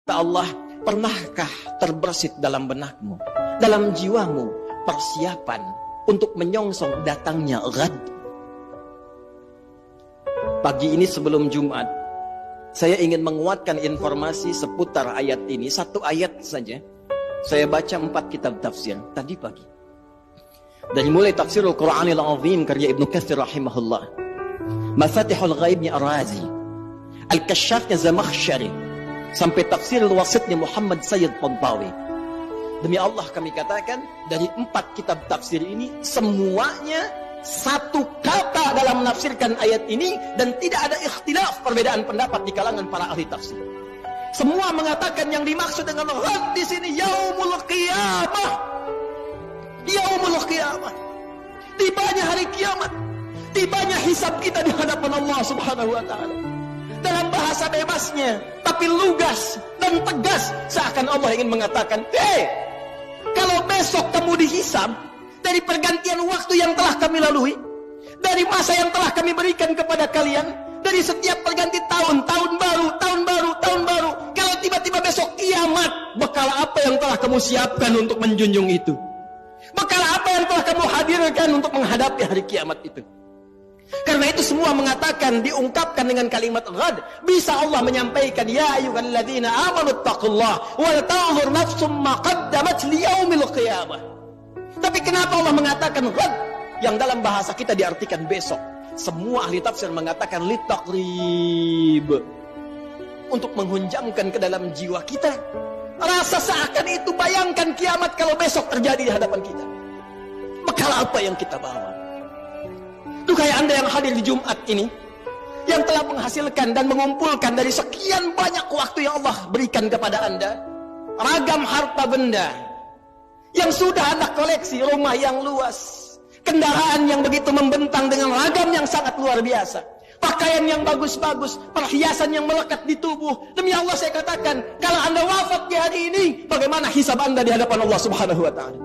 Ta Allah, pernahkah terbersit dalam benakmu, dalam jiwamu, persiapan untuk menyongsong datangnya ghad? Pagi ini sebelum Jumat, saya ingin menguatkan informasi seputar ayat ini. Satu ayat saja. Saya baca 4 kitab tafsir tadi pagi. Dari mulai Tafsirul Quranil Azim karya Ibnu Katsir rahimahullah, Mafatihul Ghaibnya Ar-Razi, Al-Kasyafnya Zamakhsyari, sampai Tafsirul Wasitnya Muhammad Sayyid Tantawi. Demi Allah kami katakan, dari 4 kitab tafsir ini semuanya satu kata dalam menafsirkan ayat ini, dan tidak ada ikhtilaf, perbedaan pendapat di kalangan para ahli tafsir. Semua mengatakan yang dimaksud dengan ghad di sini yaumul qiyamah. Yaumul qiyamah. Tibanya hari kiamat. Tibanya hisab kita di hadapan Allah Subhanahu wa taala. Dalam bahasa bebasnya, tapi lugas dan tegas, seakan Allah ingin mengatakan, kalau besok kamu dihisab dari pergantian waktu yang telah kami lalui, dari masa yang telah kami berikan kepada kalian, dari setiap perganti tahun, tahun baru, kalau tiba-tiba besok kiamat, bekal apa yang telah kamu siapkan untuk menjunjung itu? Bekal apa yang telah kamu hadirkan untuk menghadapi hari kiamat itu? Karena itu semua mengatakan, diungkapkan dengan kalimat ghad. Bisa Allah menyampaikan, ya ayyuhalladzina amanu taqullaha wal tanzur nafsum ma qaddamat liyaumil qiyamah. Tapi kenapa Allah mengatakan ghad, yang dalam bahasa kita diartikan besok? Semua ahli tafsir mengatakan litaqrib, untuk menghunjamkan ke dalam jiwa kita rasa seakan itu, bayangkan kiamat kalau besok terjadi di hadapan kita. Bekal apa yang kita bawa? Duhai Anda yang hadir di Jumat ini, yang telah menghasilkan dan mengumpulkan dari sekian banyak waktu yang Allah berikan kepada Anda, ragam harta benda yang sudah Anda koleksi, rumah yang luas, kendaraan yang begitu membentang dengan ragam yang sangat luar biasa, pakaian yang bagus-bagus, perhiasan yang melekat di tubuh. Demi Allah saya katakan, kalau Anda wafat di hari ini, bagaimana hisab Anda di hadapan Allah Subhanahu wa taala?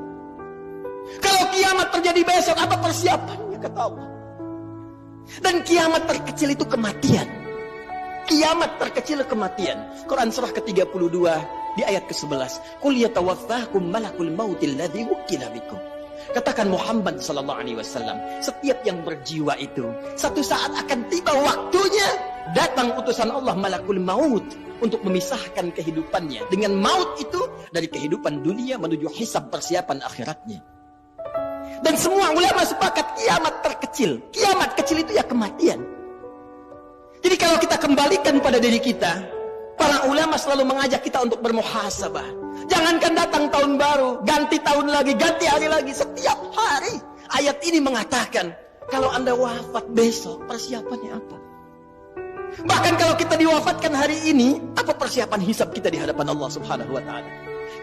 Kalau kiamat terjadi besok, apa persiapannya, kata Allah? Dan kiamat terkecil itu kematian. Kiamat terkecil kematian. Quran surah ke-32 di ayat ke-11. Qul yatawaffakum malakul mautil ladzi wukila bikum. Katakan Muhammad sallallahu alaihi wasallam, setiap yang berjiwa itu satu saat akan tiba waktunya, datang utusan Allah malakul maut untuk memisahkan kehidupannya dengan maut itu dari kehidupan dunia menuju hisab persiapan akhiratnya. Dan semua ulama sepakat kiamat terkecil. Kiamat kecil itu ya kematian. Jadi kalau kita kembalikan pada diri kita, para ulama selalu mengajak kita untuk bermuhasabah. Jangankan datang tahun baru, ganti tahun lagi, ganti hari lagi, setiap hari. Ayat ini mengatakan, kalau Anda wafat besok, persiapannya apa? Bahkan kalau kita diwafatkan hari ini, apa persiapan hisab kita di hadapan Allah Subhanahu wa taala?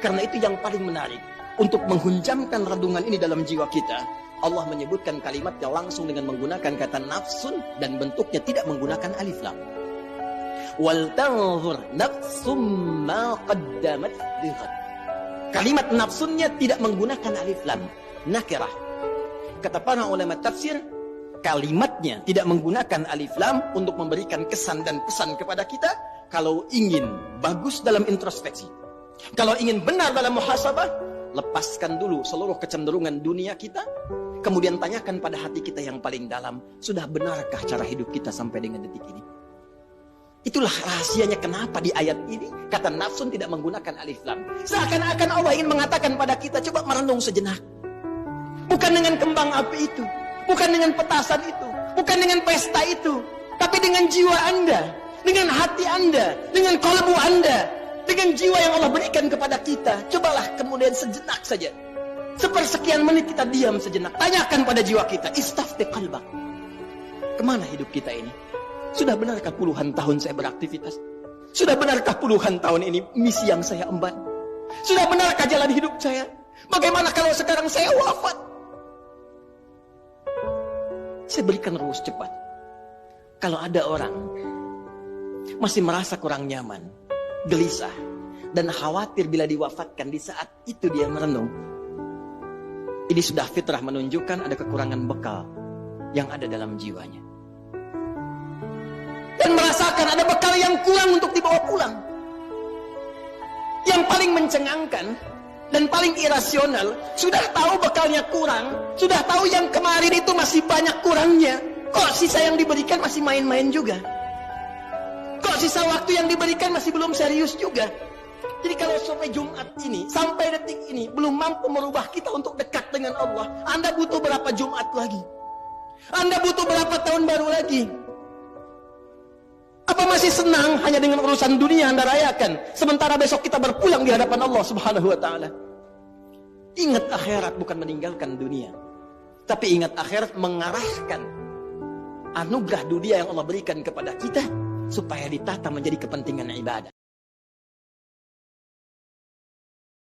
Karena itu yang paling menarik, untuk menghunjamkan renungan ini dalam jiwa kita, Allah menyebutkan kalimatnya langsung dengan menggunakan kata nafsun, dan bentuknya tidak menggunakan alif lam. Wal tanzur nafsum ma qaddamat lighad. Kalimat nafsunnya tidak menggunakan alif lam, nakirah. Kata para ulama tafsir, kalimatnya tidak menggunakan alif lam untuk memberikan kesan dan pesan kepada kita. Kalau ingin bagus dalam introspeksi, kalau ingin benar dalam muhasabah, lepaskan dulu seluruh kecenderungan dunia kita, kemudian tanyakan pada hati kita yang paling dalam, sudah benarkah cara hidup kita sampai dengan detik ini? Itulah rahasianya kenapa di ayat ini kata nafsun tidak menggunakan alif lam. Seakan-akan Allah ingin mengatakan pada kita, coba merenung sejenak. Bukan dengan kembang api itu, bukan dengan petasan itu, bukan dengan pesta itu, tapi dengan jiwa Anda, dengan hati Anda, dengan kolbu Anda, dengan jiwa yang Allah berikan kepada kita. Cobalah kemudian sejenak saja, sepersekian menit kita diam sejenak, tanyakan pada jiwa kita, istafti qalbak, kemana hidup kita ini? Sudah benarkah puluhan tahun saya beraktivitas? Sudah benarkah puluhan tahun ini misi yang saya emban? Sudah benarkah jalan hidup saya? Bagaimana kalau sekarang saya wafat? Saya berikan rumus cepat. Kalau ada orang masih merasa kurang nyaman, gelisah, dan khawatir bila diwafatkan, di saat itu dia merenung, ini sudah fitrah menunjukkan ada kekurangan bekal yang ada dalam jiwanya, dan merasakan ada bekal yang kurang untuk dibawa pulang. yang paling mencengangkan dan paling irasional, sudah tahu bekalnya kurang, sudah tahu yang kemarin itu masih banyak kurangnya, kok sisa yang diberikan masih main-main juga? Kok sisa waktu yang diberikan masih belum serius juga? Jadi kalau sampai Jumat ini, sampai detik ini belum mampu merubah kita untuk dekat dengan Allah, Anda butuh berapa Jumat lagi? Anda butuh berapa tahun baru lagi? Apa masih senang hanya dengan urusan dunia Anda rayakan, sementara besok kita berpulang di hadapan Allah Subhanahu wa taala? Ingat akhirat bukan meninggalkan dunia, tapi ingat akhirat mengarahkan anugerah dunia yang Allah berikan kepada kita supaya ditata menjadi kepentingan ibadah.